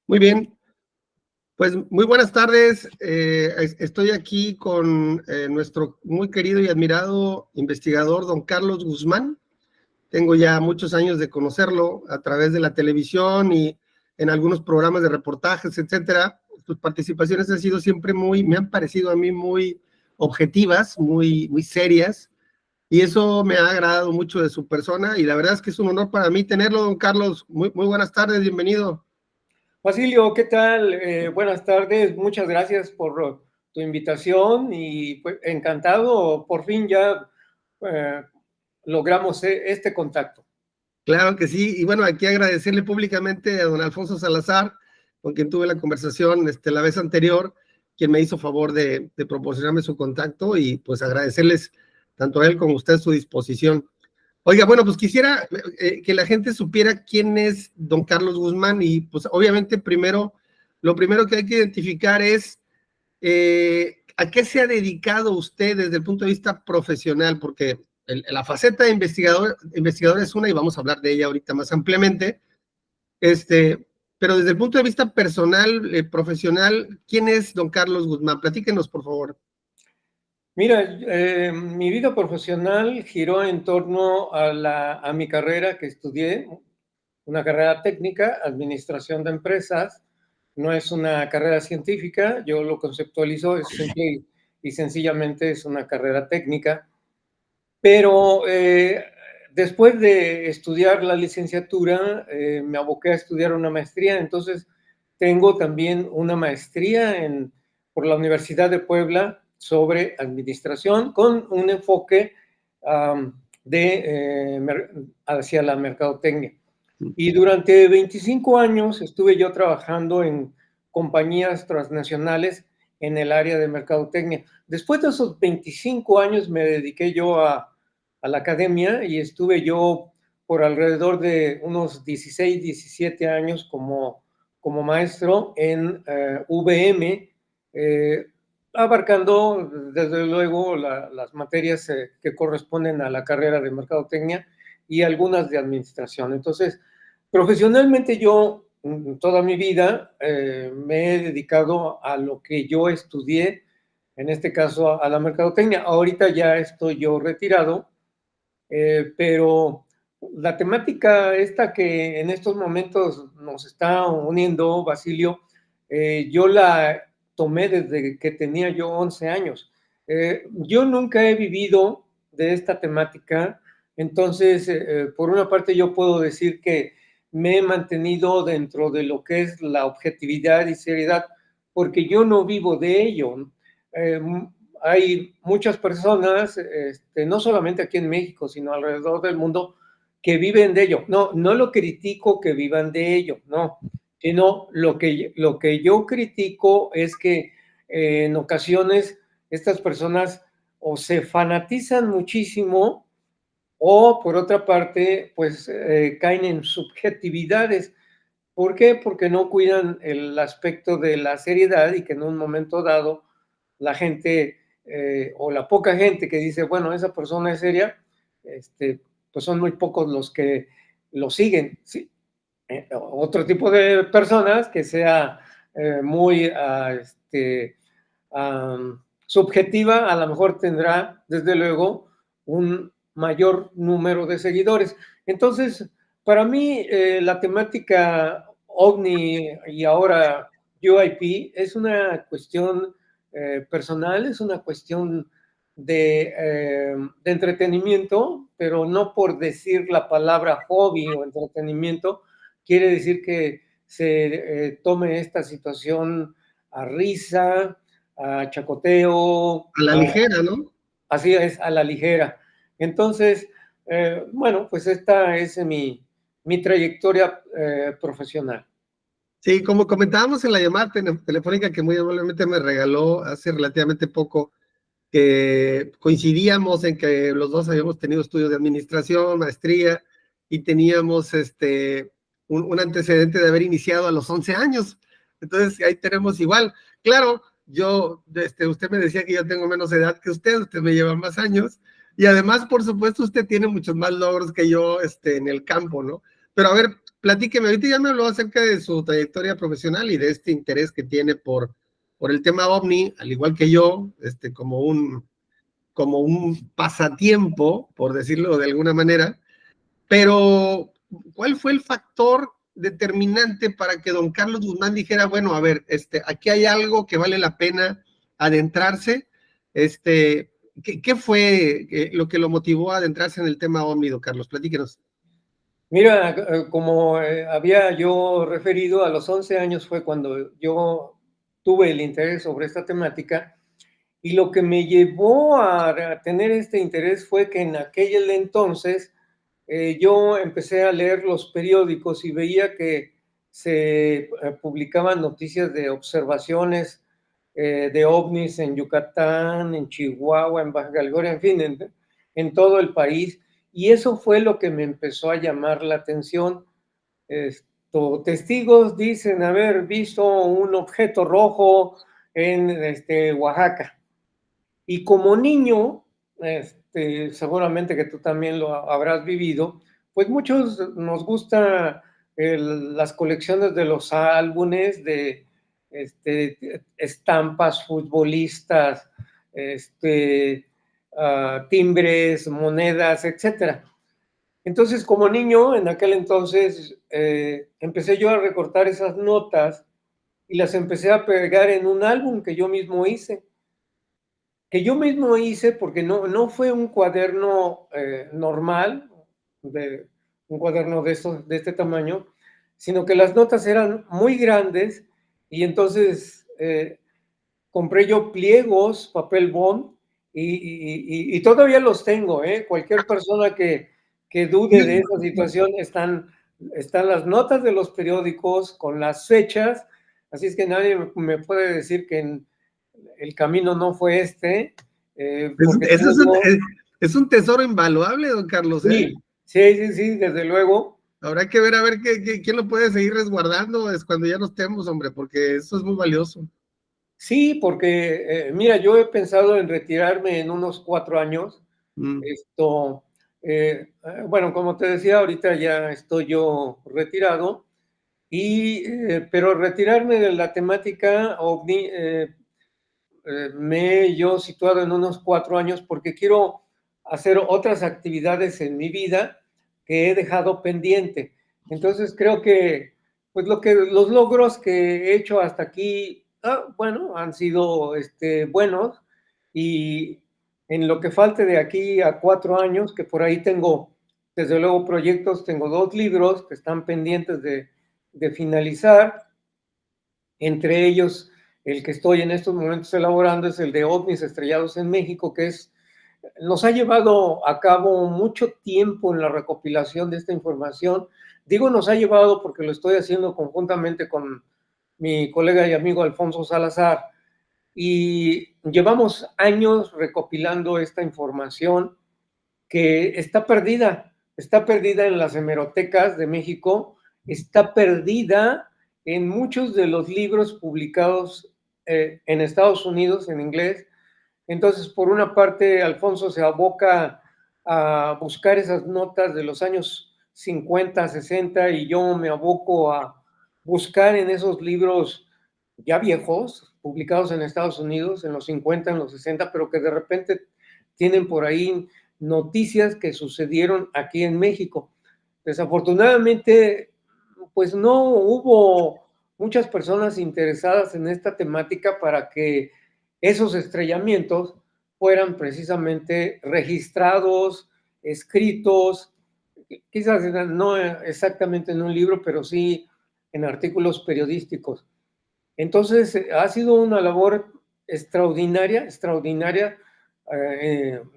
Muy bien, pues muy buenas tardes. Estoy aquí con nuestro muy querido y admirado investigador, don Carlos Guzmán. Tengo ya muchos años de conocerlo a través de la televisión y en algunos programas de reportajes, etcétera. Sus participaciones han sido siempre me han parecido a mí muy objetivas, muy serias, y eso me ha agradado mucho de su persona, y la verdad es que es un honor para mí tenerlo, don Carlos. Muy buenas tardes, bienvenido. Basilio, ¿qué tal? Buenas tardes, muchas gracias por tu invitación y pues, encantado, por fin ya eh, logramos este contacto. Claro que sí, y bueno, aquí agradecerle públicamente a don Alfonso Salazar, con quien tuve la conversación la vez anterior, quien me hizo favor de proporcionarme su contacto, y pues agradecerles tanto a él como a usted su disposición. Oiga, bueno, pues quisiera que la gente supiera quién es don Carlos Guzmán, y pues obviamente lo primero que hay que identificar es ¿a qué se ha dedicado usted desde el punto de vista profesional? Porque la faceta de investigador es una, y vamos a hablar de ella ahorita más ampliamente, pero desde el punto de vista personal, profesional, ¿quién es don Carlos Guzmán? Platíquenos, por favor. Mira, mi vida profesional giró en torno a mi carrera que estudié, una carrera técnica, administración de empresas. No es una carrera científica, yo lo conceptualizo, es simple y sencillamente es una carrera técnica. Pero después de estudiar la licenciatura, me aboqué a estudiar una maestría. Entonces, tengo también una maestría por la Universidad de Puebla sobre administración con un enfoque hacia la mercadotecnia. Y durante 25 años estuve yo trabajando en compañías transnacionales en el área de mercadotecnia. Después de esos 25 años me dediqué yo a la academia y estuve yo por alrededor de unos 16, 17 años como maestro en VM, abarcando desde luego las materias que corresponden a la carrera de mercadotecnia y algunas de administración. Entonces, profesionalmente yo toda mi vida me he dedicado a lo que yo estudié, en este caso a la mercadotecnia. Ahorita ya estoy yo retirado, pero la temática esta que en estos momentos nos está uniendo, Basilio, yo la tomé desde que tenía yo 11 años. Yo nunca he vivido de esta temática, entonces, por una parte yo puedo decir que me he mantenido dentro de lo que es la objetividad y seriedad, porque yo no vivo de ello. Eh, Hay muchas personas, no solamente aquí en México, sino alrededor del mundo, que viven de ello. No lo critico que vivan de ello, no, sino lo que yo critico es que en ocasiones estas personas o se fanatizan muchísimo o por otra parte, pues caen en subjetividades. ¿Por qué? Porque no cuidan el aspecto de la seriedad y que en un momento dado la gente o la poca gente que dice, bueno, esa persona es seria, pues son muy pocos los que lo siguen. ¿Sí? Otro tipo de personas que sea muy subjetiva, a lo mejor tendrá, desde luego, un mayor número de seguidores. Entonces, para mí, la temática OVNI y ahora UIP es una cuestión personal, es una cuestión de entretenimiento, pero no por decir la palabra hobby o entretenimiento, quiere decir que se tome esta situación a risa, a chacoteo. A la ligera, ¿no? Así es, a la ligera. Entonces, bueno, pues esta es mi trayectoria profesional. Sí, como comentábamos en la llamada telefónica que muy amablemente me regaló hace relativamente poco, que coincidíamos en que los dos habíamos tenido estudios de administración, maestría, y teníamos un antecedente de haber iniciado a los 11 años. Entonces, ahí tenemos igual. Claro, usted me decía que yo tengo menos edad que usted me lleva más años, y además, por supuesto, usted tiene muchos más logros que yo en el campo, ¿no? Pero a ver, platíqueme, ahorita ya me habló acerca de su trayectoria profesional y de este interés que tiene por el tema OVNI, al igual que yo, como un pasatiempo, por decirlo de alguna manera, pero ¿cuál fue el factor determinante para que don Carlos Guzmán dijera, bueno, a ver, aquí hay algo que vale la pena adentrarse? ¿Qué fue lo que lo motivó a adentrarse en el tema OVNI, don Carlos? Platíquenos. Mira, como había yo referido, a los 11 años fue cuando yo tuve el interés sobre esta temática, y lo que me llevó a tener este interés fue que en aquel entonces yo empecé a leer los periódicos y veía que se publicaban noticias de observaciones de ovnis en Yucatán, en Chihuahua, en Baja California, en fin, en todo el país. Y eso fue lo que me empezó a llamar la atención. Testigos dicen haber visto un objeto rojo en Oaxaca. Y como niño, seguramente que tú también lo habrás vivido, pues muchos nos gusta las colecciones de los álbumes, de estampas futbolistas, timbres, monedas, etcétera. Entonces, como niño, en aquel entonces, empecé yo a recortar esas notas y las empecé a pegar en un álbum que yo mismo hice. Porque no fue un cuaderno normal, un cuaderno de este tamaño, sino que las notas eran muy grandes y entonces compré yo pliegos, papel bond, y todavía los tengo. Cualquier persona que dude de esa situación, están las notas de los periódicos con las fechas, así es que nadie me puede decir que el camino no fue Es un tesoro invaluable, don Carlos, ¿eh? Sí, desde luego. Habrá que ver a ver quién lo puede seguir resguardando es cuando ya no estemos, hombre, porque eso es muy valioso. Sí, porque mira, yo he pensado en retirarme en unos 4 años. Bueno, como te decía, ahorita ya estoy yo retirado, pero retirarme de la temática OVNI me he yo situado en unos 4 años porque quiero hacer otras actividades en mi vida que he dejado pendiente. Entonces creo que pues los logros que he hecho hasta aquí, bueno, han sido buenos, y en lo que falte de aquí a 4 años, que por ahí tengo desde luego proyectos, tengo 2 libros que están pendientes de finalizar, entre ellos el que estoy en estos momentos elaborando es el de ovnis estrellados en México, que nos ha llevado a cabo mucho tiempo en la recopilación de esta información. Digo nos ha llevado porque lo estoy haciendo conjuntamente con mi colega y amigo Alfonso Salazar, y llevamos años recopilando esta información que está perdida en las hemerotecas de México, está perdida en muchos de los libros publicados en Estados Unidos en inglés. Entonces, por una parte, Alfonso se aboca a buscar esas notas de los años 50, 60, y yo me aboco a buscar en esos libros ya viejos, publicados en Estados Unidos en los 50, en los 60, pero que de repente tienen por ahí noticias que sucedieron aquí en México. Desafortunadamente, pues no hubo muchas personas interesadas en esta temática para que esos estrellamientos fueran precisamente registrados, escritos, quizás no exactamente en un libro, pero sí en artículos periodísticos. Entonces, ha sido una labor extraordinaria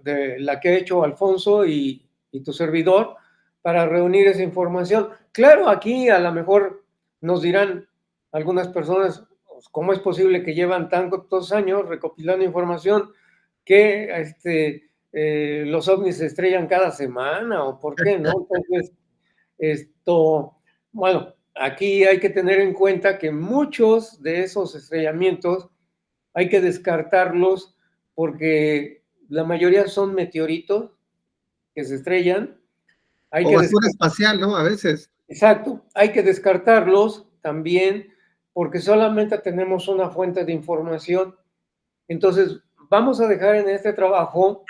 de la que ha hecho Alfonso y tu servidor para reunir esa información. Claro, aquí a lo mejor nos dirán algunas personas, ¿cómo es posible que llevan tantos años recopilando información que los ovnis se estrellan cada semana, o por qué no? Entonces, bueno, aquí hay que tener en cuenta que muchos de esos estrellamientos hay que descartarlos porque la mayoría son meteoritos que se estrellan. O basura espacial, ¿no? A veces. Exacto, hay que descartarlos también porque solamente tenemos una fuente de información. Entonces, vamos a dejar en este trabajo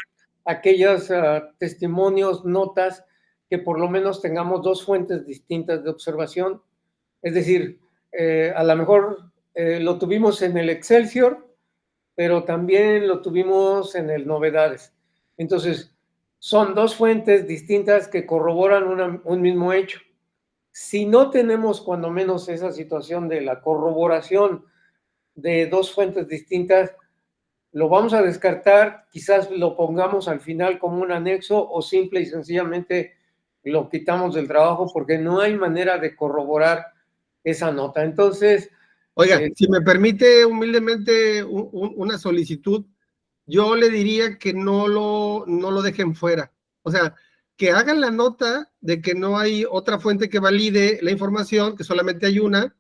aquellos testimonios, notas, que por lo menos tengamos dos fuentes distintas de observación. Es decir, a lo mejor lo tuvimos en el Excelsior, pero también lo tuvimos en el Novedades. Entonces, son dos fuentes distintas que corroboran un mismo hecho. Si no tenemos cuando menos esa situación de la corroboración de dos fuentes distintas, lo vamos a descartar, quizás lo pongamos al final como un anexo o simple y sencillamente lo quitamos del trabajo porque no hay manera de corroborar esa nota. Entonces, Oiga, si me permite humildemente una solicitud, yo le diría que no lo dejen fuera. O sea, que hagan la nota de que no hay otra fuente que valide la información, que solamente hay una,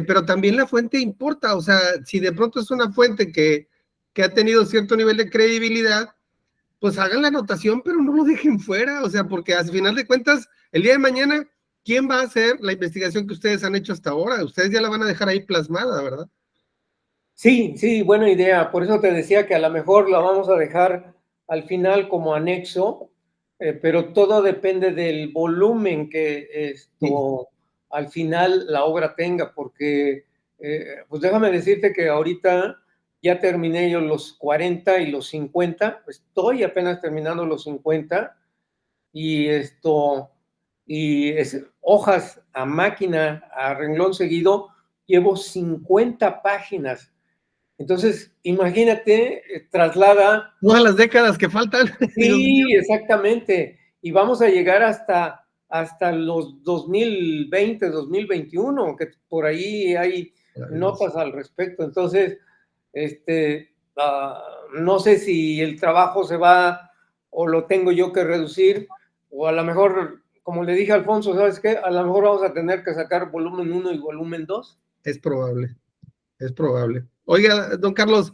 pero también la fuente importa. O sea, si de pronto es una fuente que ha tenido cierto nivel de credibilidad, pues hagan la anotación, pero no lo dejen fuera. O sea, porque al final de cuentas, el día de mañana, ¿quién va a hacer la investigación que ustedes han hecho hasta ahora? Ustedes ya la van a dejar ahí plasmada, ¿verdad? sí, sí, buena idea. Por eso te decía que a lo mejor la vamos a dejar al final como anexo, pero todo depende del volumen que Sí. al final la obra tenga, porque pues déjame decirte que ahorita ya terminé yo los 40 y los 50, estoy apenas terminando los 50 y hojas a máquina, a renglón seguido, llevo 50 páginas. Entonces, imagínate, traslada. Todas las décadas que faltan, Dios mío. Sí, exactamente. Y vamos a llegar hasta los 2020, 2021, que por ahí hay notas al respecto. Entonces, no sé si el trabajo se va o lo tengo yo que reducir, o a lo mejor, como le dije a Alfonso, ¿sabes qué? A lo mejor vamos a tener que sacar volumen 1 y volumen 2. Es probable, es probable. Oiga, don Carlos,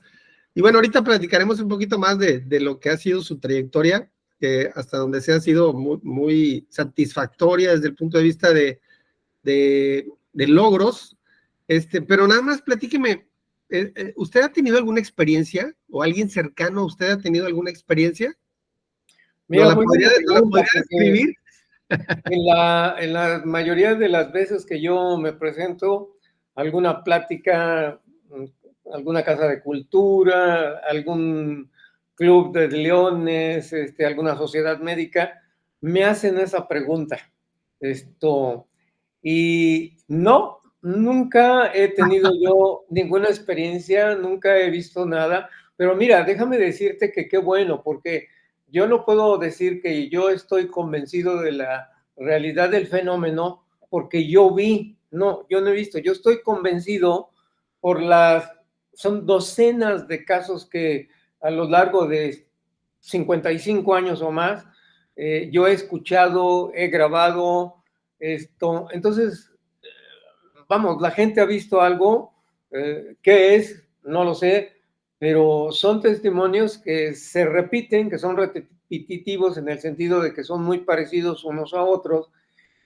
y bueno, ahorita platicaremos un poquito más de lo que ha sido su trayectoria, que hasta donde se ha sido muy, muy satisfactoria desde el punto de vista de logros, pero nada más platíqueme, ¿usted ha tenido alguna experiencia o alguien cercano a usted ha tenido alguna experiencia? Mira, muy buena ¿No la pregunta, podría porque describir? en la mayoría de las veces que yo me presento, alguna plática, alguna casa de cultura, algún club de leones, alguna sociedad médica, me hacen esa pregunta. Esto, y no, nunca he tenido yo ninguna experiencia, nunca he visto nada, pero mira, déjame decirte que qué bueno, porque yo no puedo decir que yo estoy convencido de la realidad del fenómeno porque yo vi, no, yo no he visto, yo estoy convencido por son docenas de casos que a lo largo de 55 años o más, yo he escuchado, he grabado entonces, vamos, la gente ha visto algo, ¿qué es? No lo sé, pero son testimonios que se repiten, que son repetitivos en el sentido de que son muy parecidos unos a otros,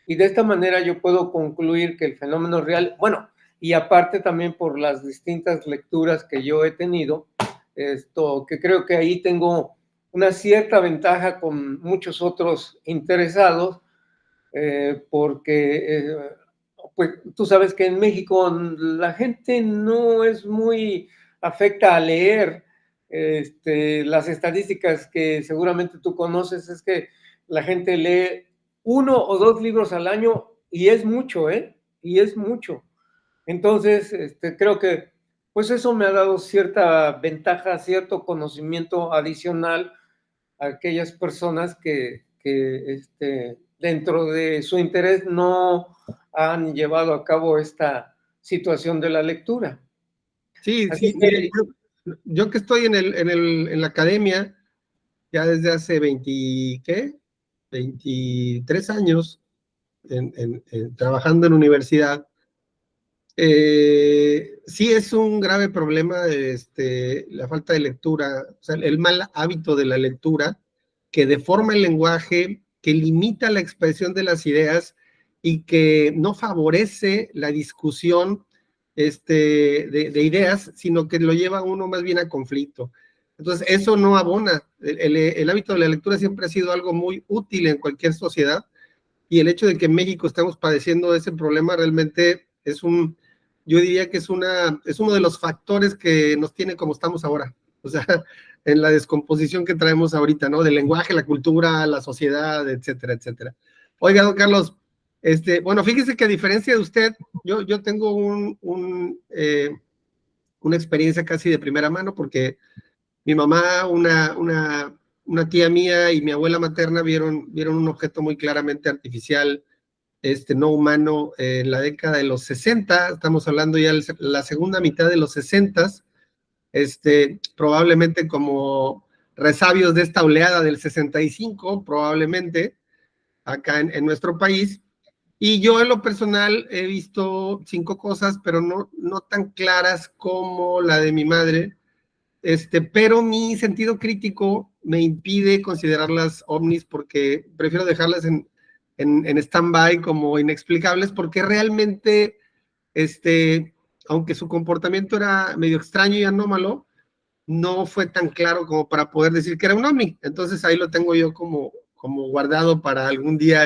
y de esta manera yo puedo concluir que el fenómeno es real, bueno, y aparte también por las distintas lecturas que yo he tenido, que creo que ahí tengo una cierta ventaja con muchos otros interesados, porque pues tú sabes que en México la gente no es muy afecta a leer. Las estadísticas que seguramente tú conoces es que la gente lee 1 o 2 libros al año y es mucho, ¿eh? Y es mucho. Entonces, creo que pues eso me ha dado cierta ventaja, cierto conocimiento adicional a aquellas personas que dentro de su interés no han llevado a cabo esta situación de la lectura. Sí, Así sí, que, mire, yo que estoy en la academia ya desde hace 20, ¿qué? 23 años trabajando en universidad. Sí es un grave problema la falta de lectura, o sea, el mal hábito de la lectura que deforma el lenguaje, que limita la expresión de las ideas y que no favorece la discusión de ideas, sino que lo lleva a uno más bien a conflicto. Entonces, eso no abona. El hábito de la lectura siempre ha sido algo muy útil en cualquier sociedad, y el hecho de que en México estamos padeciendo ese problema realmente yo diría que es uno de los factores que nos tiene como estamos ahora. O sea, en la descomposición que traemos ahorita, ¿no? Del lenguaje, la cultura, la sociedad, etcétera, etcétera. Oiga, don Carlos, bueno, fíjese que a diferencia de usted, yo tengo una experiencia casi de primera mano, porque mi mamá, una tía mía y mi abuela materna vieron un objeto muy claramente artificial, no humano, en la década de los 60, estamos hablando ya de la segunda mitad de los 60, probablemente como resabios de esta oleada del 65, probablemente, acá en nuestro país. Y yo en lo personal he visto 5 cosas, pero no tan claras como la de mi madre, pero mi sentido crítico me impide considerarlas ovnis, porque prefiero dejarlas en stand-by como inexplicables, porque realmente, aunque su comportamiento era medio extraño y anómalo, no fue tan claro como para poder decir que era un ovni. Entonces ahí lo tengo yo como guardado para algún día,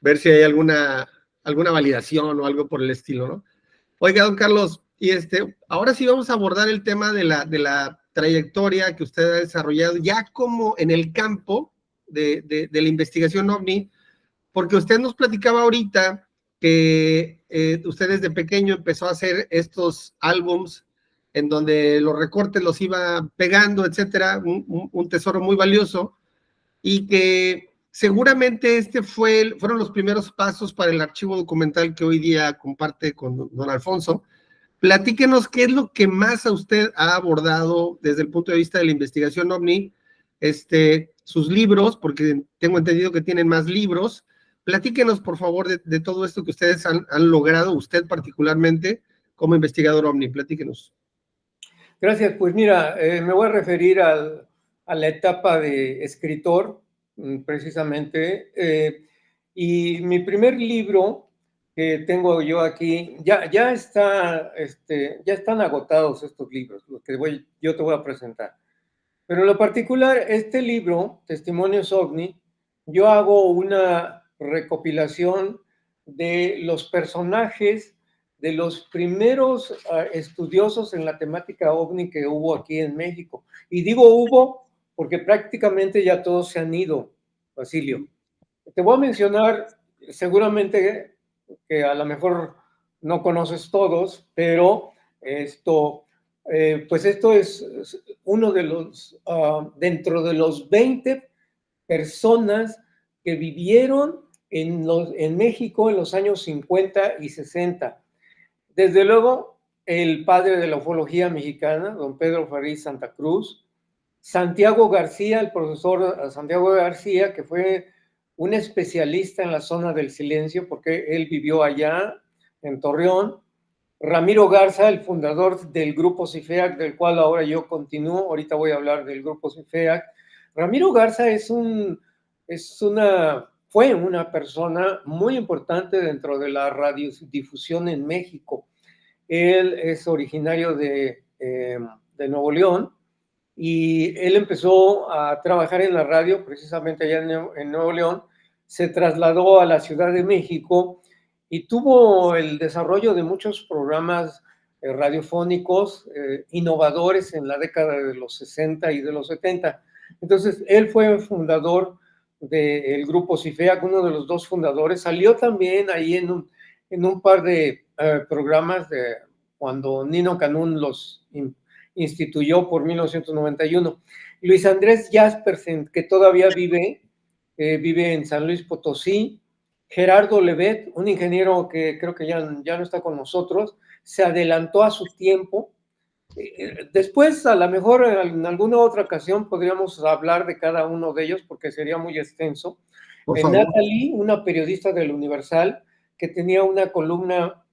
ver si hay alguna validación o algo por el estilo, ¿no? Oiga, don Carlos, y ahora sí vamos a abordar el tema de la trayectoria que usted ha desarrollado ya como en el campo de la investigación OVNI, porque usted nos platicaba ahorita que usted desde pequeño empezó a hacer estos álbums en donde los recortes los iba pegando, etcétera, un tesoro muy valioso, y que seguramente fueron los primeros pasos para el archivo documental que hoy día comparte con don Alfonso. Platíquenos qué es lo que más a usted ha abordado desde el punto de vista de la investigación OVNI, sus libros, porque tengo entendido que tienen más libros. Platíquenos, por favor, de todo esto que ustedes han logrado, usted particularmente, como investigador OVNI. Platíquenos. Gracias. Pues mira, me voy a referir a la etapa de escritor, precisamente. Y mi primer libro que tengo yo aquí, ya están agotados estos libros, los que yo te voy a presentar. Pero en lo particular, este libro, Testimonios OVNI, yo hago una recopilación de los personajes de los primeros estudiosos en la temática OVNI que hubo aquí en México. Y digo hubo porque prácticamente ya todos se han ido, Basilio. Te voy a mencionar, seguramente que a lo mejor no conoces todos, pero pues esto es uno de los, dentro de los 20 personas que vivieron en México en los años 50 y 60. Desde luego, el padre de la ufología mexicana, don Pedro Farrís Santa Cruz, Santiago García, el profesor Santiago García, que fue un especialista en la zona del silencio, porque él vivió allá en Torreón. Ramiro Garza, el fundador del grupo CIFEAC, del cual ahora yo continúo, ahorita voy a hablar del grupo CIFEAC. Ramiro Garza fue una persona muy importante dentro de la radiodifusión en México. Él es originario de Nuevo León, y él empezó a trabajar en la radio precisamente allá en Nuevo León, se trasladó a la Ciudad de México y tuvo el desarrollo de muchos programas radiofónicos innovadores en la década de los 60 y de los 70. Entonces, él fue fundador del grupo CIFEAC, uno de los 2 fundadores. Salió también ahí en un par de programas de cuando Nino Canún los instituyó por 1991. Luis Andrés Jaspersen, que todavía vive en San Luis Potosí. Gerardo Levet, un ingeniero que creo que ya no está con nosotros, se adelantó a su tiempo. Después, a lo mejor en alguna otra ocasión podríamos hablar de cada uno de ellos porque sería muy extenso. Natalie, una periodista del Universal que tenía una columna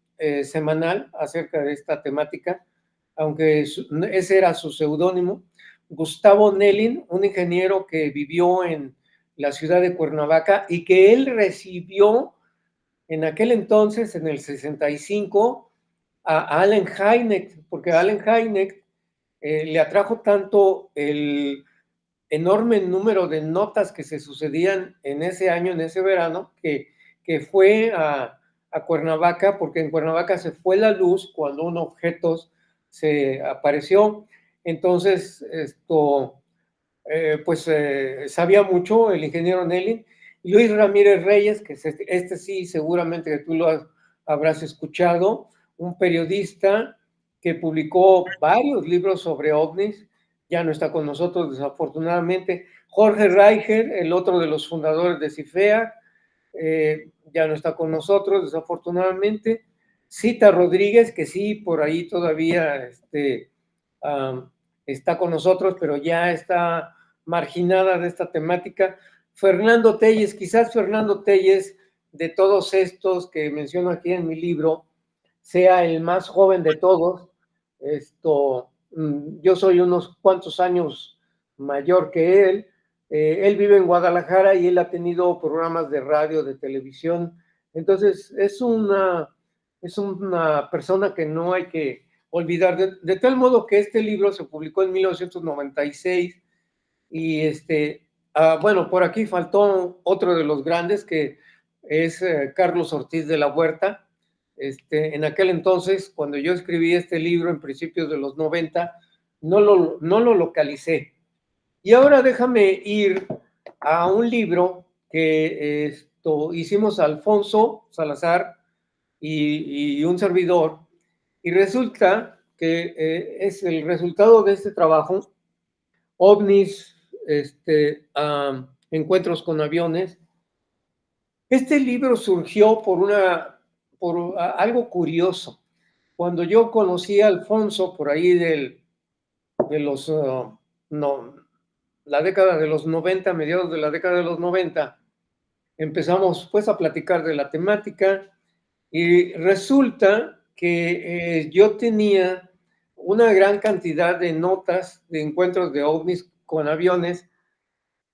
semanal acerca de esta temática, aunque ese era su seudónimo. Gustavo Nellin, un ingeniero que vivió en la ciudad de Cuernavaca y que él recibió en aquel entonces, en el 65, a Allen Hynek, porque a Allen Hynek le atrajo tanto el enorme número de notas que se sucedían en ese año, en ese verano, que fue a Cuernavaca, porque en Cuernavaca se fue la luz cuando un objeto se apareció. Entonces, sabía mucho el ingeniero Nelly. Luis Ramírez Reyes, que este sí seguramente que tú lo habrás escuchado, un periodista que publicó varios libros sobre ovnis, ya no está con nosotros desafortunadamente. Jorge Reicher, el otro de los fundadores de CIFEA, ya no está con nosotros desafortunadamente. Cita Rodríguez, que sí, por ahí todavía está con nosotros, pero ya está marginada de esta temática. Fernando Telles, quizás Fernando Telles, de todos estos que menciono aquí en mi libro, sea el más joven de todos. Yo soy unos cuantos años mayor que él. Él vive en Guadalajara y él ha tenido programas de radio, de televisión. Entonces, es una persona que no hay que olvidar, de tal modo que este libro se publicó en 1996 y bueno, por aquí faltó otro de los grandes que es Carlos Ortiz de la Huerta. En aquel entonces, cuando yo escribí este libro en principios de los 90, no lo localicé. Y ahora déjame ir a un libro que hicimos Alfonso Salazar y un servidor, y resulta que es el resultado de este trabajo, ovnis, encuentros con aviones. Este libro surgió por algo curioso. Cuando yo conocí a Alfonso por ahí de los, la década de los 90, mediados de la década de los 90, empezamos pues a platicar de la temática y resulta que yo tenía una gran cantidad de notas de encuentros de ovnis con aviones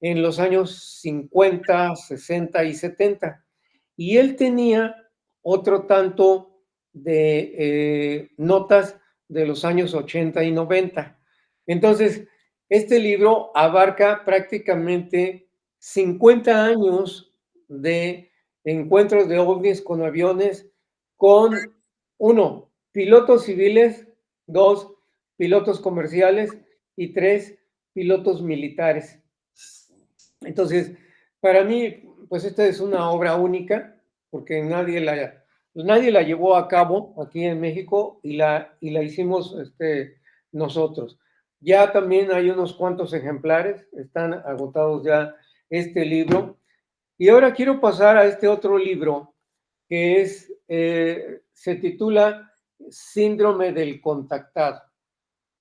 en los años 50, 60 y 70. Y él tenía otro tanto de notas de los años 80 y 90. Entonces, este libro abarca prácticamente 50 años de encuentros de ovnis con aviones, con, uno, pilotos civiles, dos, pilotos comerciales y tres, pilotos militares. Entonces, para mí, pues esta es una obra única, porque nadie la llevó a cabo aquí en México y la hicimos nosotros. Ya también hay unos cuantos ejemplares, están agotados ya este libro. Y ahora quiero pasar a este otro libro, que se titula Síndrome del Contactado.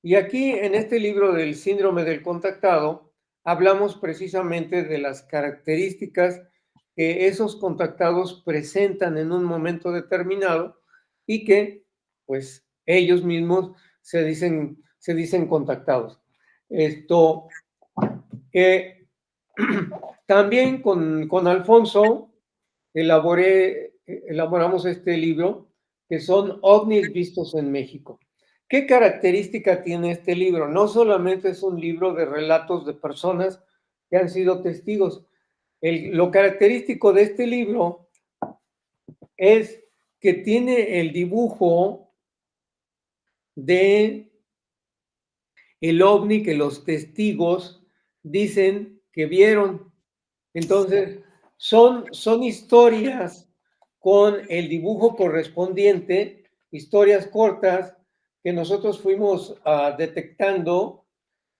Y aquí, en este libro del Síndrome del Contactado, hablamos precisamente de las características que esos contactados presentan en un momento determinado y que, pues, ellos mismos se dicen contactados. También con Alfonso elaboramos este libro, que son ovnis vistos en México. ¿Qué característica tiene este libro? No solamente es un libro de relatos de personas que han sido testigos. Lo característico de este libro es que tiene el dibujo de el ovni que los testigos dicen que vieron. Entonces, son historias con el dibujo correspondiente, historias cortas que nosotros fuimos detectando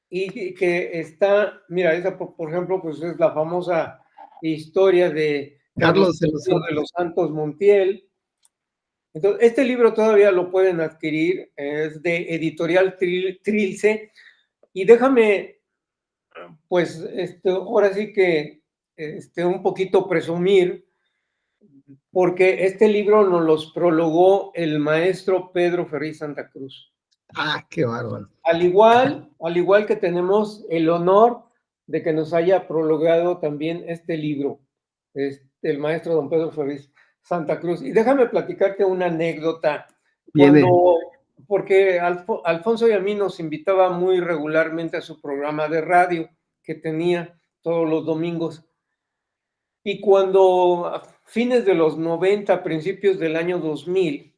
y que está, mira, esa por ejemplo, pues es la famosa historia de Carlos de los Santos Montiel. Entonces, este libro todavía lo pueden adquirir, es de Editorial Trilce, y déjame, pues, ahora sí que un poquito presumir, porque este libro nos los prologó el maestro Pedro Ferriz Santa Cruz. Ah, qué bárbaro. Al igual que tenemos el honor de que nos haya prologado también este libro, el maestro don Pedro Ferriz Santa Cruz. Y déjame platicarte una anécdota. Viene. Porque Alfonso y a mí nos invitaba muy regularmente a su programa de radio que tenía todos los domingos. Y cuando a fines de los 90, principios del año 2000,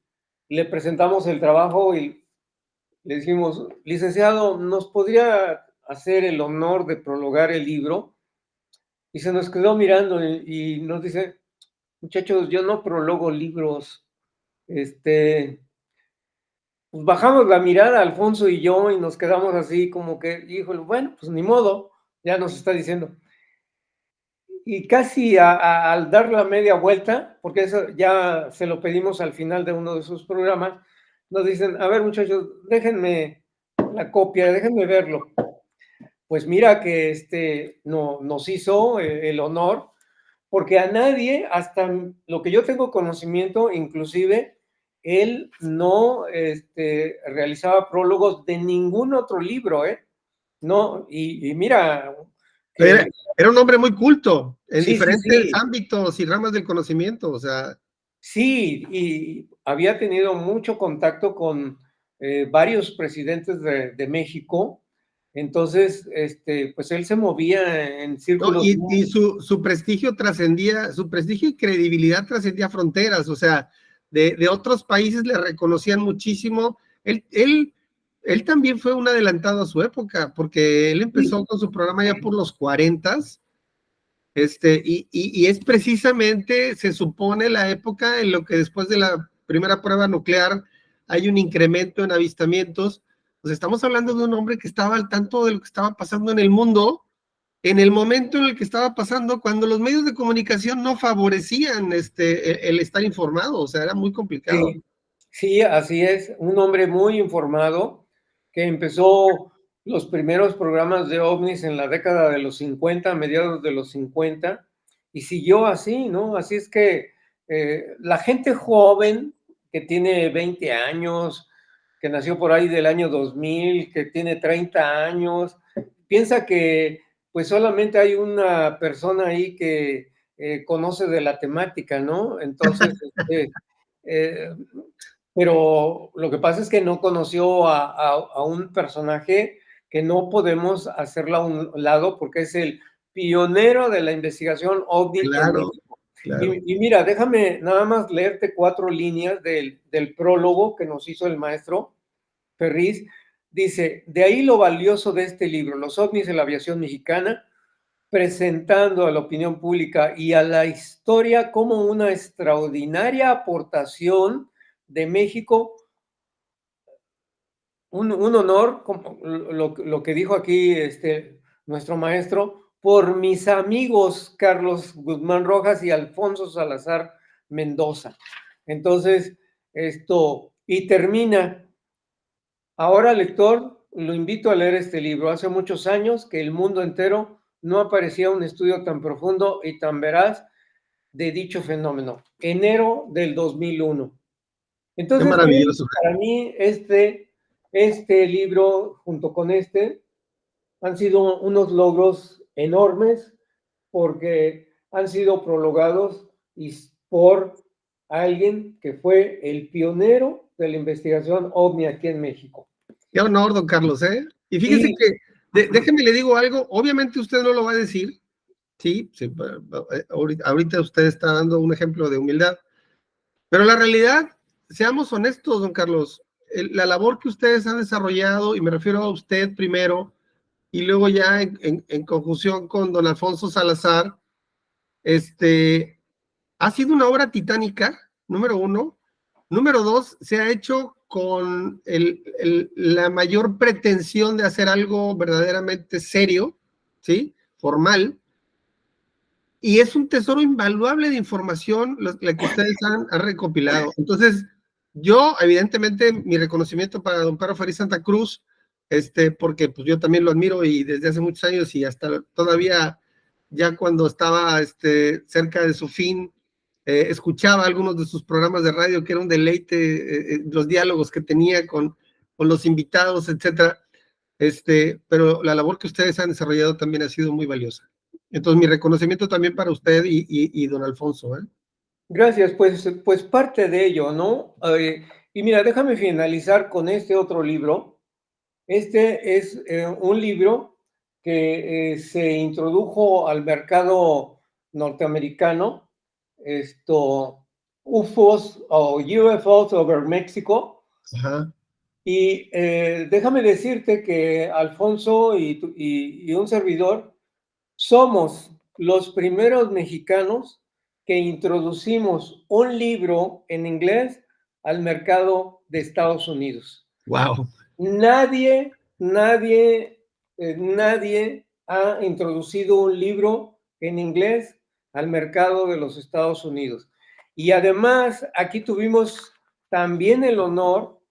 le presentamos el trabajo y le dijimos, licenciado, ¿nos podría hacer el honor de prologar el libro? Y se nos quedó mirando y nos dice, muchachos, yo no prologo libros. Pues bajamos la mirada, Alfonso y yo, y nos quedamos así como que, híjole, bueno, pues ni modo, ya nos está diciendo. Y casi al dar la media vuelta, porque eso ya se lo pedimos al final de uno de sus programas, nos dicen, a ver muchachos, déjenme la copia, déjenme verlo. Pues mira que no, nos hizo el honor, porque a nadie, hasta lo que yo tengo conocimiento, inclusive, él no realizaba prólogos de ningún otro libro, ¿eh? No, y mira... Era un hombre muy culto en Sí, sí, diferentes sí. ámbitos y ramas del conocimiento, o sea. Sí, y había tenido mucho contacto con varios presidentes de México, entonces, pues él se movía en No, círculos. y su prestigio trascendía, su prestigio y credibilidad trascendía fronteras, o sea, de otros países le reconocían muchísimo. Él también fue un adelantado a su época, porque él empezó con su programa ya por los 40s, y es precisamente, se supone, la época en lo que después de la primera prueba nuclear hay un incremento en avistamientos. Pues estamos hablando de un hombre que estaba al tanto de lo que estaba pasando en el mundo, en el momento en el que estaba pasando, cuando los medios de comunicación no favorecían el estar informado, o sea, era muy complicado. Sí, sí, así es, un hombre muy informado que empezó los primeros programas de ovnis en la década de los 50, mediados de los 50, y siguió así, ¿no? Así es que la gente joven que tiene 20 años, que nació por ahí del año 2000, que tiene 30 años, piensa que pues solamente hay una persona ahí que conoce de la temática, ¿no? Entonces, eh, pero lo que pasa es que no conoció a un personaje que no podemos hacerlo a un lado porque es el pionero de la investigación OVNI en Claro, México. claro. Y mira, déjame nada más leerte 4 líneas del prólogo que nos hizo el maestro Ferriz. Dice, de ahí lo valioso de este libro, los ovnis en la aviación mexicana, presentando a la opinión pública y a la historia como una extraordinaria aportación de México, un honor, como lo que dijo aquí nuestro maestro, por mis amigos Carlos Guzmán Rojas y Alfonso Salazar Mendoza. Entonces, y termina, ahora lector, lo invito a leer este libro. Hace muchos años que el mundo entero no aparecía un estudio tan profundo y tan veraz de dicho fenómeno. Enero del 2001. Qué Entonces, maravilloso. para mí, libro, junto con han sido unos logros enormes porque han sido prologados por alguien que fue el pionero de la investigación OVNI aquí en México. Qué honor, don Carlos, ¿eh? Y fíjese Y que, déjeme le digo algo, obviamente usted no lo va a decir, sí, ahorita usted está dando un ejemplo de humildad, pero la realidad, seamos honestos, don Carlos, la labor que ustedes han desarrollado, y me refiero a usted primero, y luego ya en conjunción con don Alfonso Salazar, ha sido una obra titánica, número uno. Número dos, se ha hecho con la mayor pretensión de hacer algo verdaderamente serio, ¿sí? Formal. Y es un tesoro invaluable de información la que ustedes han recopilado. Entonces, yo, evidentemente, mi reconocimiento para don Pedro Ferriz Santa Cruz, porque pues yo también lo admiro y desde hace muchos años y hasta todavía, ya cuando estaba cerca de su fin, escuchaba algunos de sus programas de radio, que era un deleite, los diálogos que tenía con los invitados, etcétera. Pero la labor que ustedes han desarrollado también ha sido muy valiosa. Entonces, mi reconocimiento también para usted y don Alfonso, ¿eh? Gracias, pues parte de ello, ¿no? Y mira, déjame finalizar con este otro libro. Este es un libro que se introdujo al mercado norteamericano, esto, UFOs o UFOs over México. Ajá. Y déjame decirte que Alfonso y un servidor somos los primeros mexicanos que introducimos un libro en inglés al mercado de Estados Unidos. Wow. Nadie ha introducido un libro en inglés al mercado de los Estados Unidos. Y además, aquí tuvimos también el honor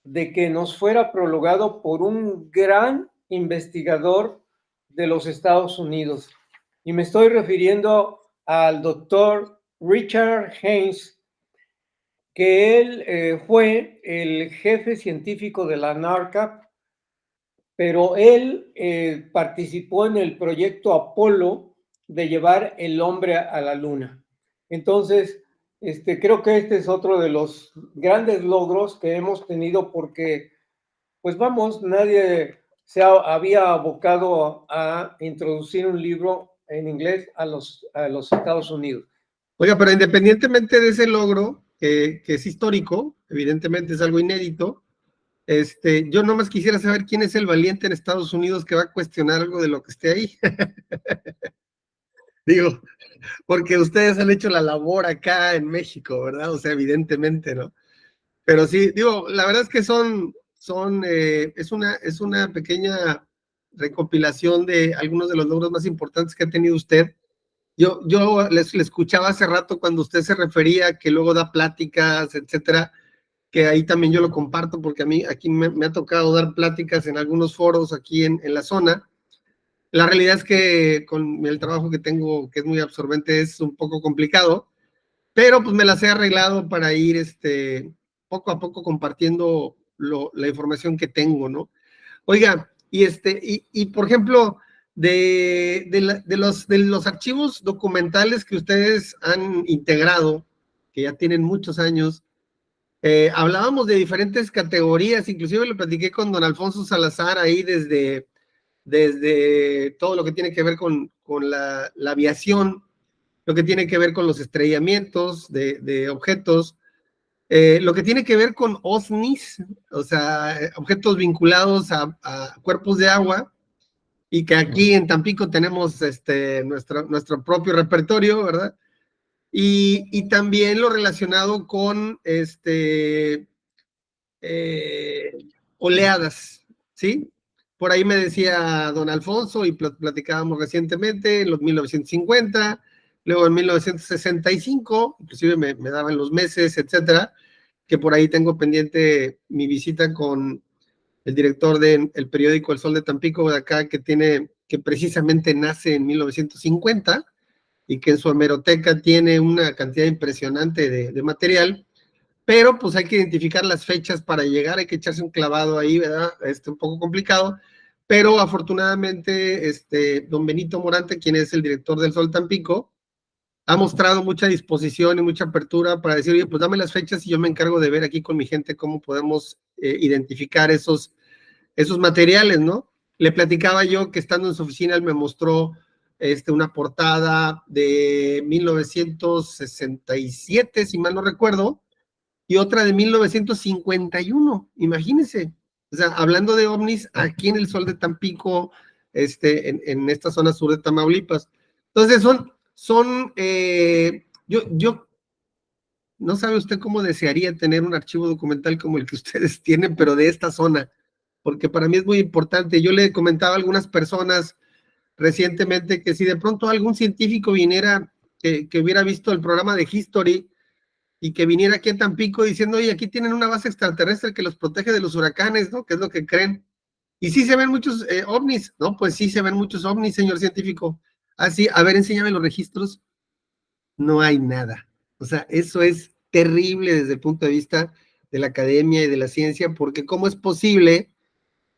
de que nos fuera prologado por un gran investigador de los Estados Unidos. Y me estoy refiriendo al doctor Richard Haynes, que él fue el jefe científico de la NARCAP, pero él participó en el proyecto Apolo de llevar el hombre a la luna. Entonces, creo que este es otro de los grandes logros que hemos tenido porque, pues vamos, nadie había abocado a introducir un libro en inglés a los Estados Unidos. Oiga, pero independientemente de ese logro, que es histórico, evidentemente es algo inédito, yo nomás quisiera saber quién es el valiente en Estados Unidos que va a cuestionar algo de lo que esté ahí. Digo, porque ustedes han hecho la labor acá en México, ¿verdad? O sea, evidentemente, ¿no? Pero sí, digo, la verdad es que es una pequeña recopilación de algunos de los logros más importantes que ha tenido usted. Yo le escuchaba hace rato cuando usted se refería que luego da pláticas, etcétera, que ahí también yo lo comparto porque a mí aquí me ha tocado dar pláticas en algunos foros aquí en la zona. La realidad es que con el trabajo que tengo, que es muy absorbente, es un poco complicado, pero pues me las he arreglado para ir poco a poco compartiendo la información que tengo, ¿no? Oiga, y por ejemplo, de los archivos documentales que ustedes han integrado, que ya tienen muchos años, hablábamos de diferentes categorías, inclusive lo platiqué con don Alfonso Salazar ahí desde todo lo que tiene que ver con la aviación, lo que tiene que ver con los estrellamientos de objetos, lo que tiene que ver con OVNIs, o sea, objetos vinculados a cuerpos de agua, y que aquí en Tampico tenemos nuestro propio repertorio, ¿verdad? Y también lo relacionado con oleadas, ¿sí? Por ahí me decía don Alfonso, y platicábamos recientemente, en los 1950, luego en 1965, inclusive me daban los meses, etcétera, que por ahí tengo pendiente mi visita con el director del periódico El Sol de Tampico, de acá, que precisamente nace en 1950, y que en su hemeroteca tiene una cantidad impresionante de material, pero pues hay que identificar las fechas para llegar, hay que echarse un clavado ahí, ¿verdad? Un poco complicado, pero afortunadamente don Benito Morante, quien es el director del Sol Tampico, ha mostrado mucha disposición y mucha apertura para decir, oye, pues dame las fechas y yo me encargo de ver aquí con mi gente cómo podemos identificar esos materiales, ¿no? Le platicaba yo que estando en su oficina él me mostró una portada de 1967, si mal no recuerdo, y otra de 1951, imagínense. O sea, hablando de ovnis, aquí en el Sol de Tampico, en esta zona sur de Tamaulipas. Entonces, yo no sabe usted cómo desearía tener un archivo documental como el que ustedes tienen, pero de esta zona, porque para mí es muy importante. Yo le comentaba a algunas personas recientemente que si de pronto algún científico viniera, que hubiera visto el programa de History, y que viniera aquí a Tampico diciendo, oye, aquí tienen una base extraterrestre que los protege de los huracanes, ¿no? Que es lo que creen. Y sí se ven muchos ovnis, ¿no? Pues sí se ven muchos ovnis, señor científico. Ah, sí, a ver, enséñame los registros. No hay nada. O sea, eso es terrible desde el punto de vista de la academia y de la ciencia, porque ¿cómo es posible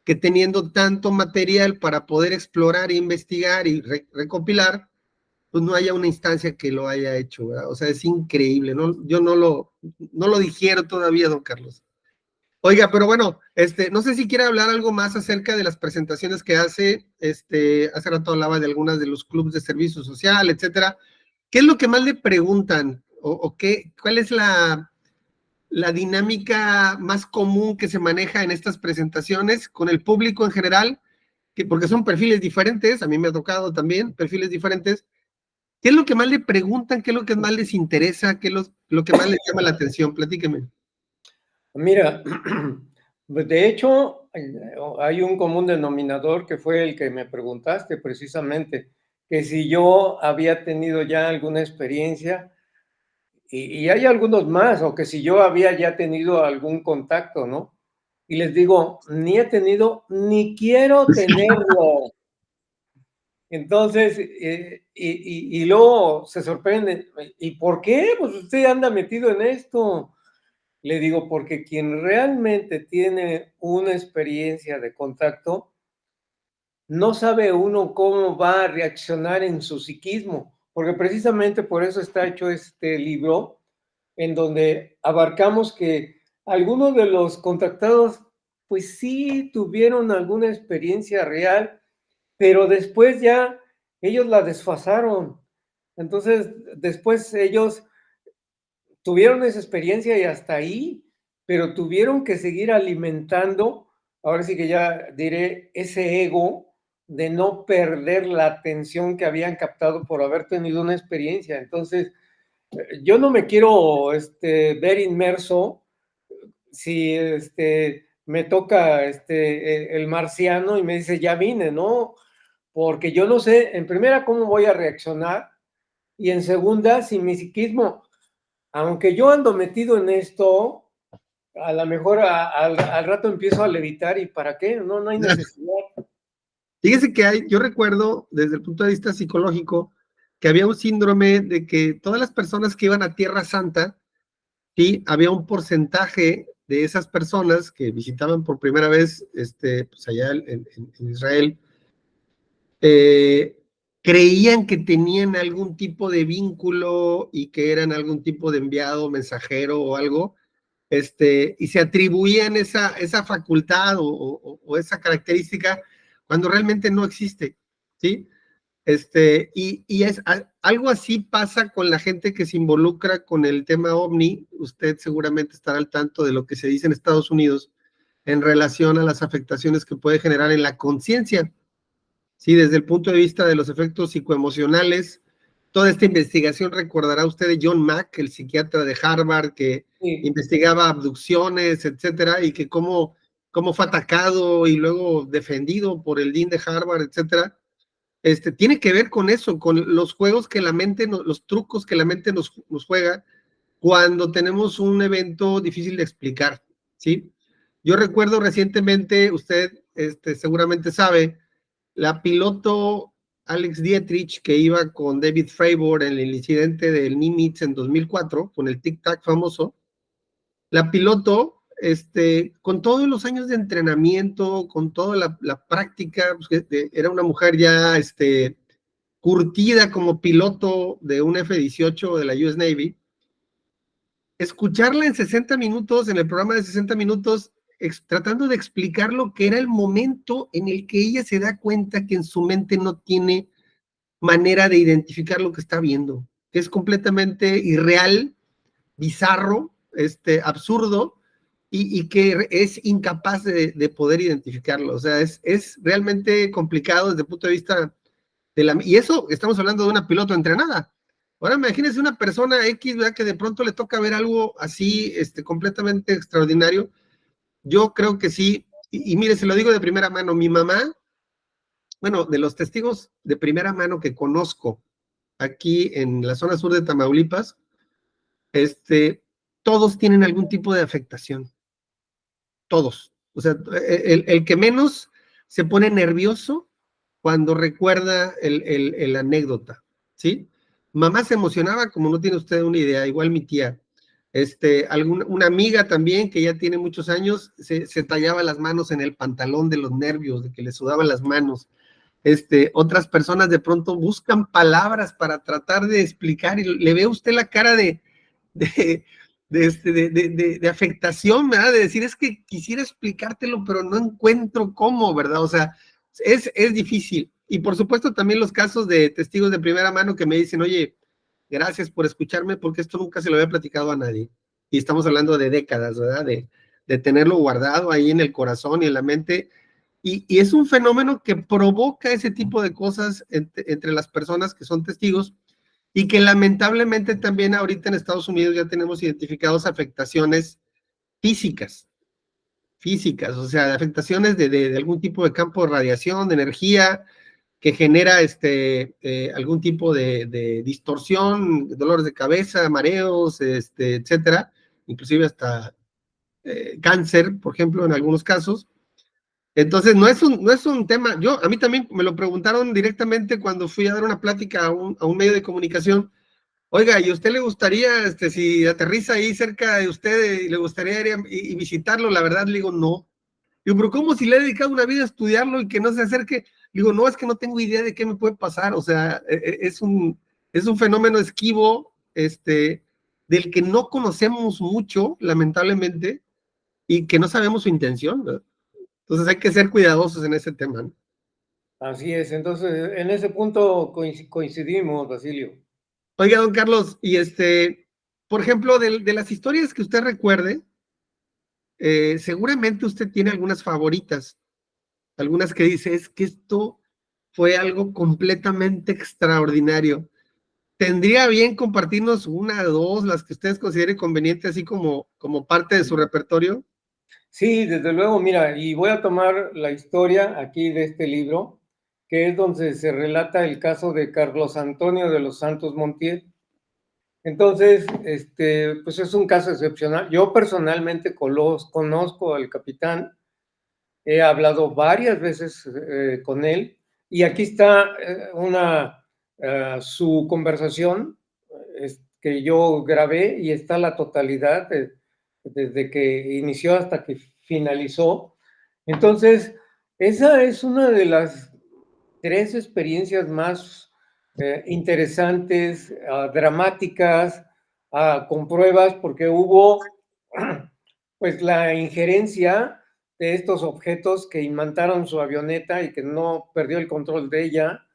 que teniendo tanto material para poder explorar, investigar y recopilar, pues no haya una instancia que lo haya hecho, ¿verdad? O sea, es increíble, ¿no? Yo no lo digiero todavía, don Carlos. Oiga, pero bueno, no sé si quiere hablar algo más acerca de las presentaciones que hace, hace rato hablaba de algunas de los clubes de servicio social, etcétera. ¿Qué es lo que más le preguntan? ¿O cuál es la dinámica más común que se maneja en estas presentaciones con el público en general? Porque son perfiles diferentes, a mí me ha tocado también perfiles diferentes. ¿Qué es lo que más le preguntan? ¿Qué es lo que más les interesa? ¿Qué es lo que más les llama la atención? Platíqueme. Mira, de hecho, hay un común denominador que fue el que me preguntaste precisamente, que si yo había tenido ya alguna experiencia, y hay algunos más, o que si yo había ya tenido algún contacto, ¿no? Y les digo, ni he tenido, ni quiero tenerlo. Entonces, y luego se sorprenden, ¿y por qué? Pues usted anda metido en esto. Le digo, porque quien realmente tiene una experiencia de contacto, no sabe uno cómo va a reaccionar en su psiquismo, porque precisamente por eso está hecho este libro, en donde abarcamos que algunos de los contactados, pues sí tuvieron alguna experiencia real, pero después ya ellos la desfasaron. Entonces, después ellos tuvieron esa experiencia y hasta ahí, pero tuvieron que seguir alimentando, ahora sí que ya diré, ese ego de no perder la atención que habían captado por haber tenido una experiencia. Entonces, yo no me quiero ver inmerso si me toca el marciano y me dice, ya vine, ¿no? Porque yo no sé, en primera, cómo voy a reaccionar y en segunda, si mi psiquismo, aunque yo ando metido en esto, a lo mejor al rato empiezo a levitar y ¿para qué? No, no hay necesidad. Fíjese que yo recuerdo desde el punto de vista psicológico que había un síndrome de que todas las personas que iban a Tierra Santa, sí, había un porcentaje de esas personas que visitaban por primera vez pues allá en Israel, creían que tenían algún tipo de vínculo y que eran algún tipo de enviado, mensajero o algo, y se atribuían esa facultad o esa característica cuando realmente no existe, ¿sí? Algo así pasa con la gente que se involucra con el tema OVNI. Usted seguramente estará al tanto de lo que se dice en Estados Unidos en relación a las afectaciones que puede generar en la conciencia. Sí, desde el punto de vista de los efectos psicoemocionales, toda esta investigación, recordará usted de John Mack, el psiquiatra de Harvard, que Sí. investigaba abducciones, etcétera, y que cómo fue atacado y luego defendido por el dean de Harvard, etcétera. Tiene que ver con eso, con los juegos que la mente, los trucos que la mente nos juega cuando tenemos un evento difícil de explicar, ¿sí? Yo recuerdo recientemente, usted seguramente sabe, la piloto Alex Dietrich, que iba con David Fravor en el incidente del Nimitz en 2004, con el tic-tac famoso, la piloto, con todos los años de entrenamiento, con toda la práctica, pues, era una mujer ya curtida como piloto de un F-18 de la US Navy. Escucharla en 60 minutos, en el programa de 60 minutos, tratando de explicar lo que era el momento en el que ella se da cuenta que en su mente no tiene manera de identificar lo que está viendo, que es completamente irreal, bizarro, absurdo, y que es incapaz de poder identificarlo. O sea, es realmente complicado desde el punto de vista y eso estamos hablando de una piloto entrenada. Ahora imagínense una persona X, ¿verdad? Que de pronto le toca ver algo así, completamente extraordinario. Yo creo que sí, y mire, se lo digo de primera mano, mi mamá, bueno, de los testigos de primera mano que conozco aquí en la zona sur de Tamaulipas, todos tienen algún tipo de afectación, todos. O sea, el que menos se pone nervioso cuando recuerda la anécdota, ¿sí? Mamá se emocionaba como no tiene usted una idea, igual mi tía. Una amiga también que ya tiene muchos años se tallaba las manos en el pantalón de los nervios, de que le sudaban las manos. otras personas de pronto buscan palabras para tratar de explicar y le ve a usted la cara de, de afectación, ¿verdad? De decir, es que quisiera explicártelo, pero no encuentro cómo, ¿verdad? O sea, es difícil. Y por supuesto también los casos de testigos de primera mano que me dicen, oye, gracias por escucharme porque esto nunca se lo había platicado a nadie. Y estamos hablando de décadas, ¿verdad? De tenerlo guardado ahí en el corazón y en la mente. Y es un fenómeno que provoca ese tipo de cosas entre las personas que son testigos y que lamentablemente también ahorita en Estados Unidos ya tenemos identificados afectaciones físicas, o sea, afectaciones de algún tipo de campo de radiación, de energía, que genera algún tipo de distorsión, dolores de cabeza, mareos, etcétera, inclusive hasta cáncer, por ejemplo, en algunos casos. Entonces, no es un tema, a mí también me lo preguntaron directamente cuando fui a dar una plática a un medio de comunicación. Oiga, ¿y a usted le gustaría, si aterriza ahí cerca de usted y le gustaría ir y visitarlo? La verdad, le digo, no. Digo, pero ¿cómo si le he dedicado una vida a estudiarlo y que no se acerque? Digo, no, es que no tengo idea de qué me puede pasar. O sea, es un fenómeno esquivo, del que no conocemos mucho, lamentablemente, y que no sabemos su intención, ¿verdad? Entonces hay que ser cuidadosos en ese tema, ¿no? Así es, entonces en ese punto coincidimos, Basilio. Oiga, don Carlos, y por ejemplo, de las historias que usted recuerde, seguramente usted tiene algunas favoritas, algunas que dice, es que esto fue algo completamente extraordinario. ¿Tendría bien compartirnos una o dos, las que ustedes considere conveniente, así como parte de su repertorio? Sí, desde luego, mira, y voy a tomar la historia aquí de este libro, que es donde se relata el caso de Carlos Antonio de los Santos Montiel. Entonces, pues es un caso excepcional. Yo personalmente conozco al capitán, he hablado varias veces con él, y aquí está su conversación que yo grabé y está la totalidad desde que inició hasta que finalizó. Entonces, esa es una de las 3 experiencias más interesantes, dramáticas, con pruebas, porque hubo pues la injerencia de estos objetos que imantaron su avioneta y que no perdió el control de ella,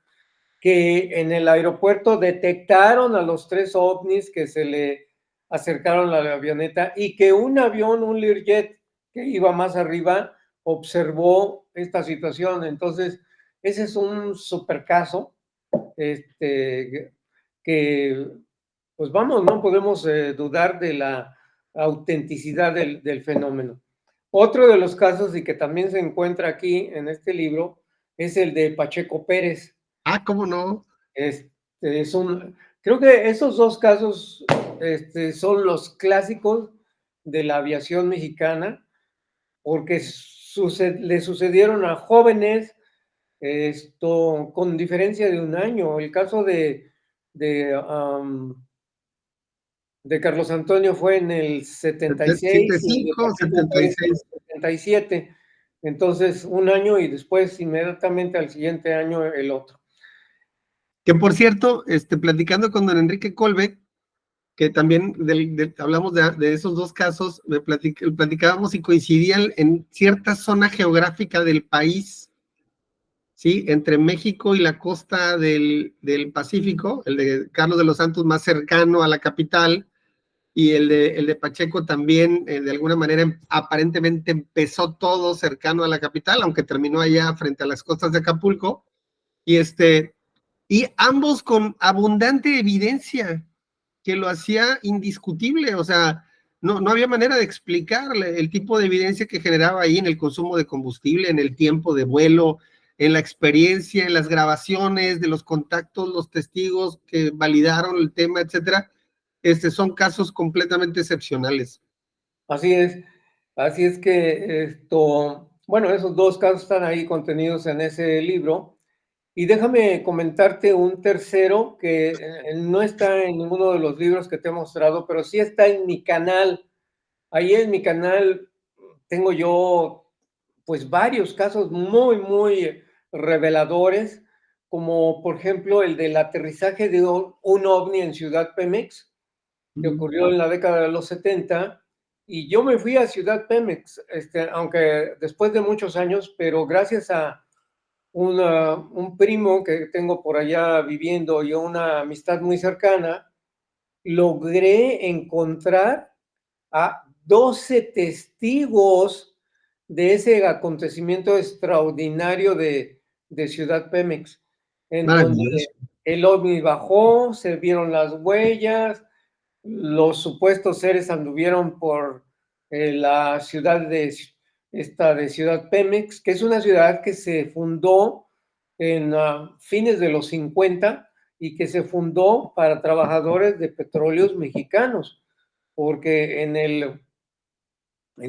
que en el aeropuerto detectaron a los 3 ovnis que se le acercaron a la avioneta y que un avión, un Learjet que iba más arriba, observó esta situación. Entonces, ese es un super caso, que, pues vamos, no podemos dudar de la autenticidad del fenómeno. Otro de los casos, y que también se encuentra aquí en este libro, es el de Pacheco Pérez. Ah, ¿cómo no? Creo que esos 2 casos son los clásicos de la aviación mexicana, porque le sucedieron a jóvenes con diferencia de un año. El caso de, de Carlos Antonio fue en el 76 y el de 75, Pacheco Pérez en 76. el 77. Entonces, un año y después, inmediatamente al siguiente año, el otro. Que por cierto, platicando con don Enrique Colbeck, que también hablamos de esos dos casos, platicábamos y coincidían en cierta zona geográfica del país, ¿sí? Entre México y la costa del Pacífico, el de Carlos de los Santos más cercano a la capital, y el de Pacheco también, de alguna manera, aparentemente empezó todo cercano a la capital, aunque terminó allá frente a las costas de Acapulco, y y ambos con abundante evidencia que lo hacía indiscutible, o sea, no había manera de explicarle el tipo de evidencia que generaba ahí en el consumo de combustible, en el tiempo de vuelo, en la experiencia, en las grabaciones de los contactos, los testigos que validaron el tema, etcétera. Son casos completamente excepcionales. Así es que bueno, esos 2 casos están ahí contenidos en ese libro. Y déjame comentarte un tercero que no está en ninguno de los libros que te he mostrado, pero sí está en mi canal. Ahí en mi canal tengo yo pues varios casos muy, muy reveladores, como por ejemplo el del aterrizaje de un ovni en Ciudad Pemex, que ocurrió en la década de los 70, y yo me fui a Ciudad Pemex, aunque después de muchos años, pero gracias a un primo que tengo por allá viviendo y una amistad muy cercana, logré encontrar a 12 testigos de ese acontecimiento extraordinario de Ciudad Pemex, en donde Maravilloso. el ovni bajó, se vieron las huellas, los supuestos seres anduvieron por la ciudad de Ciudad Pemex, que es una ciudad que se fundó en fines de los 50 y que se fundó para trabajadores de petróleos mexicanos, porque en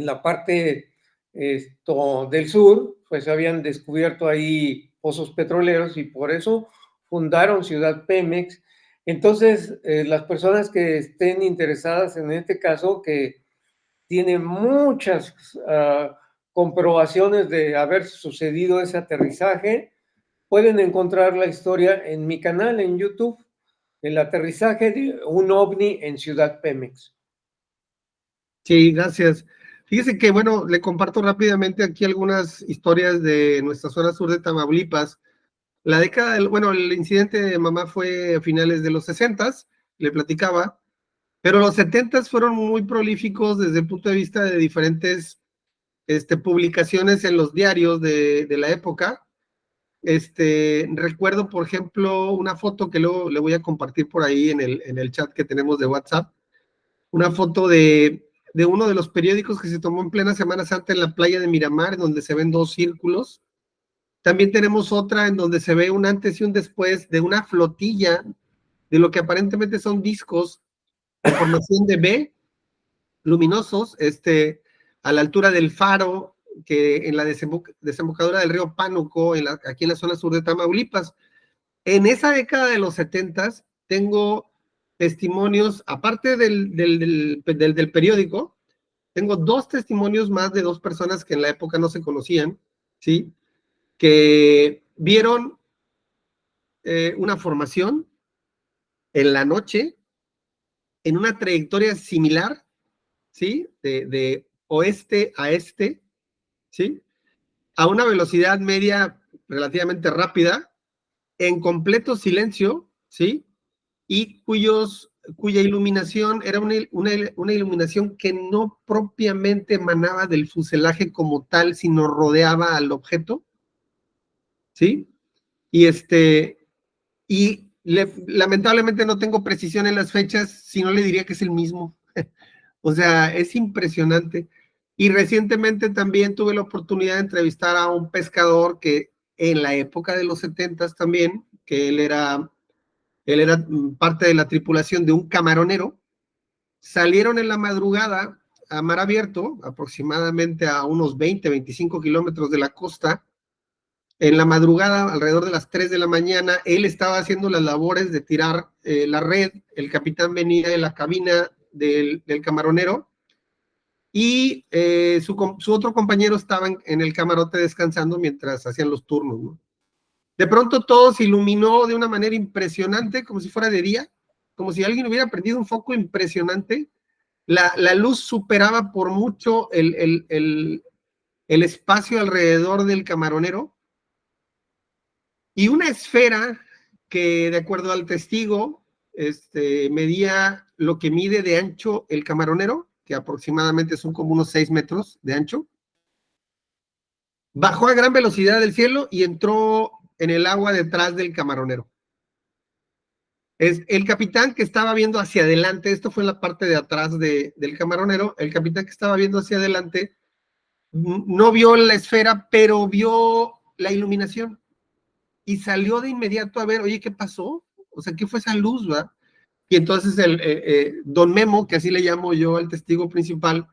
la parte del sur, pues habían descubierto ahí pozos petroleros y por eso fundaron Ciudad Pemex. Entonces, las personas que estén interesadas en este caso, que tiene muchas comprobaciones de haber sucedido ese aterrizaje, pueden encontrar la historia en mi canal en YouTube, el aterrizaje de un ovni en Ciudad Pemex. Sí, gracias. Fíjese que, bueno, le comparto rápidamente aquí algunas historias de nuestra zona sur de Tamaulipas. La década, bueno, el incidente de mamá fue a finales de los 60s, le platicaba, pero los 70s fueron muy prolíficos desde el punto de vista de diferentes publicaciones en los diarios de la época. Recuerdo, por ejemplo, una foto que luego le voy a compartir por ahí en el chat que tenemos de WhatsApp, una foto de uno de los periódicos que se tomó en plena Semana Santa en la playa de Miramar, donde se ven dos círculos. También tenemos otra en donde se ve un antes y un después de una flotilla de lo que aparentemente son discos de formación de B, luminosos, a la altura del faro, que en la desembocadura del río Pánuco, aquí en la zona sur de Tamaulipas. En esa década de los 70s tengo testimonios, aparte del periódico, tengo dos testimonios más de dos personas que en la época no se conocían, ¿sí? Que vieron una formación en la noche, en una trayectoria similar, ¿sí? De oeste a este, ¿sí? A una velocidad media relativamente rápida, en completo silencio, ¿sí? Y cuya iluminación era una iluminación que no propiamente emanaba del fuselaje como tal, sino rodeaba al objeto, ¿sí? Y lamentablemente no tengo precisión en las fechas, si no le diría que es el mismo. O sea, es impresionante. Y recientemente también tuve la oportunidad de entrevistar a un pescador que en la época de los 70s también, que él era parte de la tripulación de un camaronero. Salieron en la madrugada a mar abierto, aproximadamente a unos 20, 25 kilómetros de la costa. En la madrugada, alrededor de las 3 de la mañana, él estaba haciendo las labores de tirar la red. El capitán venía de la cabina del camaronero y su otro compañero estaba en el camarote descansando mientras hacían los turnos, ¿no? De pronto todo se iluminó de una manera impresionante, como si fuera de día, como si alguien hubiera prendido un foco impresionante. La luz superaba por mucho el espacio alrededor del camaronero, y una esfera que, de acuerdo al testigo, medía lo que mide de ancho el camaronero, que aproximadamente son como unos 6 metros de ancho, bajó a gran velocidad del cielo y entró en el agua detrás del camaronero. Es el capitán que estaba viendo hacia adelante, esto fue en la parte de atrás del camaronero, el capitán que estaba viendo hacia adelante no vio la esfera, pero vio la iluminación y salió de inmediato a ver, oye, ¿qué pasó? O sea, ¿qué fue esa luz, verdad? Y entonces don Memo, que así le llamo yo al testigo principal,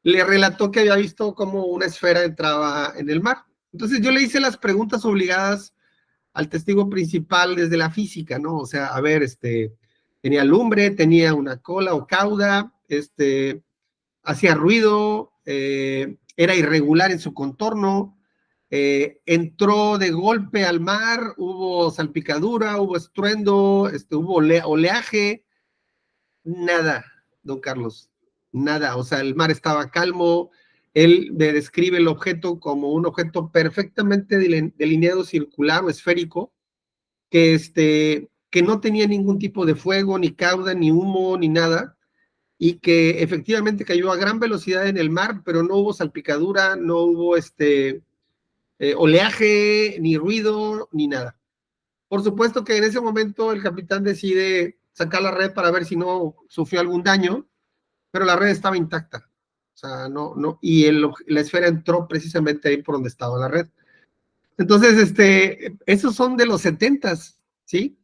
le relató que había visto cómo una esfera entraba en el mar. Entonces yo le hice las preguntas obligadas al testigo principal desde la física, ¿no? O sea, a ver, tenía lumbre, tenía una cola o cauda, hacía ruido, era irregular en su contorno, entró de golpe al mar, hubo salpicadura, hubo estruendo, hubo oleaje, nada, don Carlos, nada, o sea, el mar estaba calmo. Él me describe el objeto como un objeto perfectamente delineado, circular o esférico, que no tenía ningún tipo de fuego, ni cauda, ni humo, ni nada, y que efectivamente cayó a gran velocidad en el mar, pero no hubo salpicadura, no hubo oleaje, ni ruido, ni nada. Por supuesto que en ese momento el capitán decide sacar la red para ver si no sufrió algún daño, pero la red estaba intacta. O sea, y la esfera entró precisamente ahí por donde estaba la red. Entonces, esos son de los 70s, ¿sí?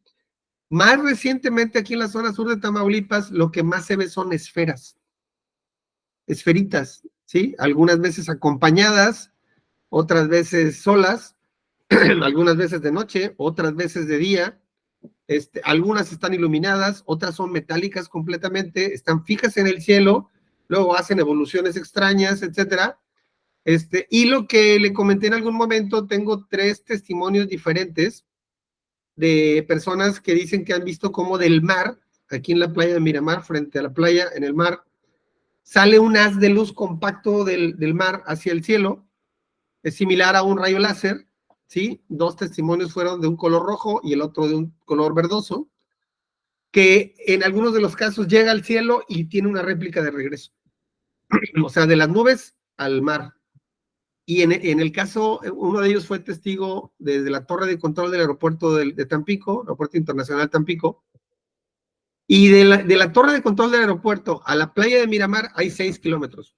Más recientemente aquí en la zona sur de Tamaulipas, lo que más se ve son esferitas, ¿sí? Algunas veces acompañadas, otras veces solas, algunas veces de noche, otras veces de día. Algunas están iluminadas, otras son metálicas completamente, están fijas en el cielo, luego hacen evoluciones extrañas, etcétera. Y lo que le comenté en algún momento, tengo 3 testimonios diferentes de personas que dicen que han visto cómo del mar, aquí en la playa de Miramar, frente a la playa, en el mar, sale un haz de luz compacto del mar hacia el cielo, es similar a un rayo láser, ¿sí? 2 testimonios fueron de un color rojo y el otro de un color verdoso, que en algunos de los casos llega al cielo y tiene una réplica de regreso. O sea, de las nubes al mar. Y en el caso, uno de ellos fue testigo desde la torre de control del aeropuerto de Tampico, Aeropuerto Internacional Tampico, y de la torre de control del aeropuerto a la playa de Miramar hay 6 kilómetros.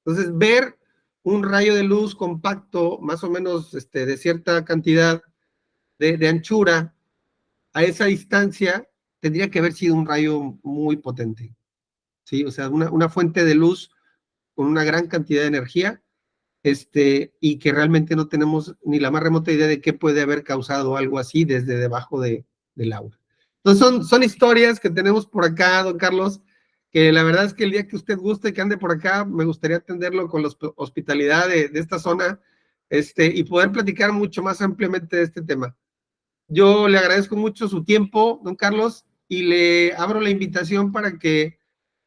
Entonces, ver un rayo de luz compacto, más o menos de cierta cantidad de anchura, a esa distancia, tendría que haber sido un rayo muy potente, ¿sí? O sea, una fuente de luz con una gran cantidad de energía, y que realmente no tenemos ni la más remota idea de qué puede haber causado algo así desde debajo del agua. Entonces son historias que tenemos por acá, don Carlos, que la verdad es que el día que usted guste que ande por acá, me gustaría atenderlo con la hospitalidad de esta zona, y poder platicar mucho más ampliamente de este tema. Yo le agradezco mucho su tiempo, don Carlos, y le abro la invitación para que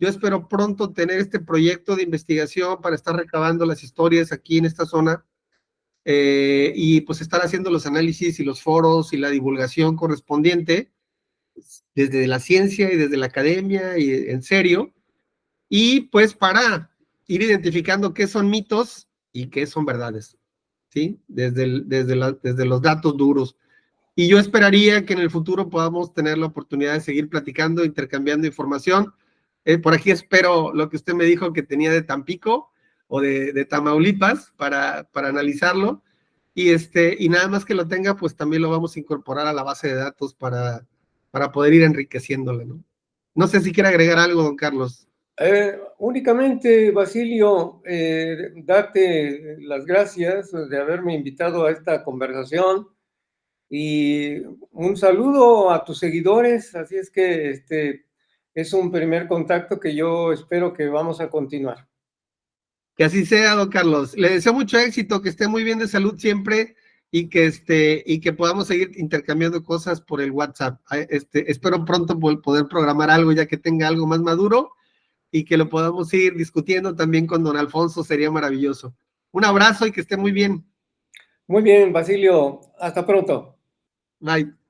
yo espero pronto tener este proyecto de investigación para estar recabando las historias aquí en esta zona, y pues estar haciendo los análisis y los foros y la divulgación correspondiente desde la ciencia y desde la academia y en serio, y pues para ir identificando qué son mitos y qué son verdades, ¿sí? Desde los datos duros. Y yo esperaría que en el futuro podamos tener la oportunidad de seguir platicando, intercambiando información. Por aquí espero lo que usted me dijo que tenía de Tampico o de Tamaulipas para analizarlo. Y nada más que lo tenga, pues también lo vamos a incorporar a la base de datos para poder ir enriqueciéndole, ¿no? No sé si quiere agregar algo, don Carlos. Únicamente, Basilio, darte las gracias de haberme invitado a esta conversación. Y un saludo a tus seguidores, así es que es un primer contacto que yo espero que vamos a continuar. Que así sea, don Carlos. Le deseo mucho éxito, que esté muy bien de salud siempre y que podamos seguir intercambiando cosas por el WhatsApp. Espero pronto poder programar algo ya que tenga algo más maduro y que lo podamos ir discutiendo también con don Alfonso, sería maravilloso. Un abrazo y que esté muy bien. Muy bien, Basilio, hasta pronto. Bye.